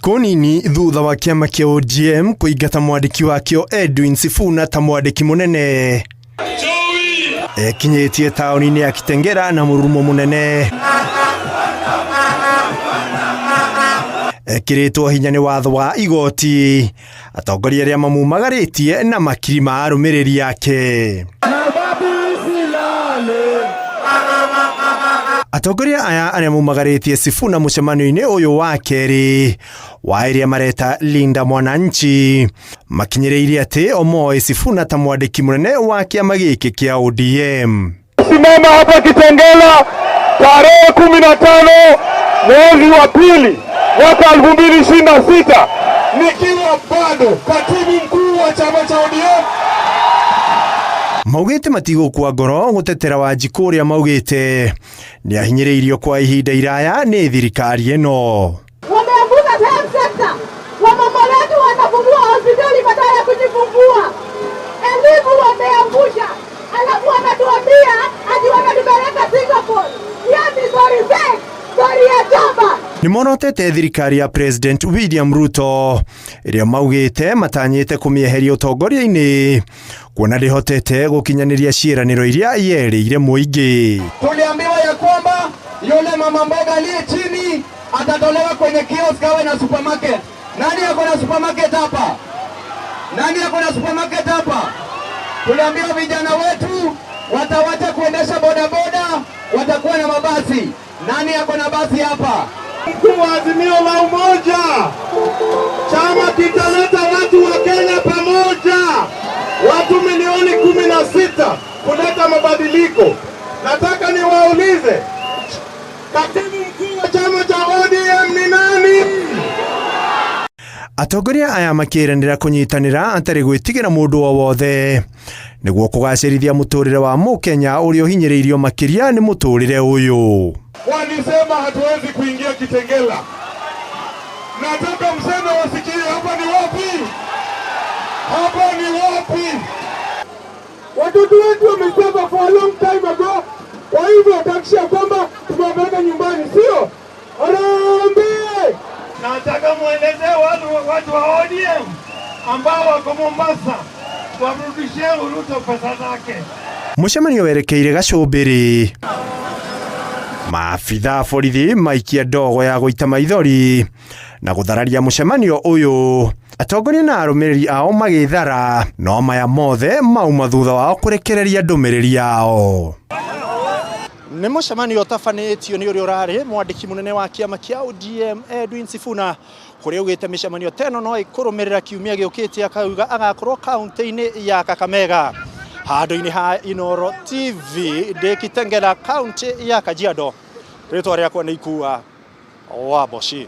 Thikũ nini thutha wa kĩama kĩa ODM kũingata mwandĩki wakĩo Edwin Sifuna ta mwandĩki mũnene, kinyĩtie taũni-inĩ ya Kitengela na mũrurumo mũnene, ekĩrĩtwo hinya nĩ watho wa igoti, atongoria arĩa mamumagarĩtie na makiri ma arũmĩrĩri yake. Atongoria aya arĩa mumagarĩtie Sifuna mũcemanio-inĩ ũyũ wa kerĩ wa ĩrĩa mareta Linda Mwananchi makinyĩrĩirie atĩ omoe Sifuna ta mwandĩki mũnene wa kĩama gĩkĩ kĩa ODM. Simama hapa Kitengela tarehe 15 mwezi wa pili mwaka 2026 nikiwa bado katibu mkuu wa chama cha ODM. Maugĩte matigũkua ngoro gũtetera Wanjiku ũrĩa maugĩte nĩ ahinyĩrĩirio kwa ihinda iraya nĩ thirikari ĩno. Wameanguka health sector, wamama wetu wanafungua hospitali badala ya kujifungua. Elimu wameangusha, alafu wanatuambia ati wanatupeleka Singapore. Yaani story fake, story ya chamba. Nimonotete thirikari ya President William Ruto ĩrĩa maugĩte matanyĩte kũmĩeheria ũtongoria-inĩ kuona ndĩhotete gũkinyanĩria ciĩranĩro iria yerĩire mũingĩ. Tuliambiwa ya kwamba yule mama mboga aliye chini atatolewa kwenye kiosk awe na supermarket. Nani yako na supermarket hapa? Nani yako na supermarket hapa? Tuliambiwa vijana wetu watawacha kuendesha bodaboda, watakuwa na mabasi. Nani yako na basi hapa? Mkuu wa Azimio la Umoja, chama kitaleta watu wa Kenya pamoja, watu milioni 16 kuleta mabadiliko. Nataka niwaulize, katibu mkuu wa chama cha ODM ni nani? Atongoria aya makĩranĩra kũnyitanĩra atarĩ gwĩtigĩra mũndũ o wothe nĩguo kũgacĩrithia mũtũrĩre wa Mũkenya ũrĩa ũhinyĩrĩirio makĩria nĩ mũtũrĩre ũyũ. Walisema hatuwezi kuingia Kitengela. Nataka mseme wasikie hapa ni wapi? Hapa ni wapi? Watoto wetu wamesema for a long time ago. Kwa hivyo watakishia kwamba tumewapeleka nyumbani, sio? Harambee! Nataka mueleze watu wa ODM ambao wako Mombasa warudishie Ruto pesa zake. Mũcemanio werekeire Gacumbĩrĩ. Maabitha borithi maikia ndogo ya gũita maithori na gũthararia mũcemanio ũyũ. Atongoria na arũmĩrĩri ao magĩthara, no maya mothe mauma thutha wao kũrekereria ndũmĩrĩri yao. Nĩ mũcemanio ũtabanĩtio nĩ ũrĩa ũrarĩ mwandĩki mũnene wa kĩama kĩa ODM Edwin Sifuna, kũrĩa augĩte mĩcemanio teno no ĩkũrũmĩrĩra kiumia gĩũkĩte, akauga agakorwo kaunti-inĩ ya Kakamega. Handũ-inĩ ha Inooro TV ndĩ Kitengela kaunti ya Kajiado, rĩtwa rĩakwa nĩ Ikua Waboshi.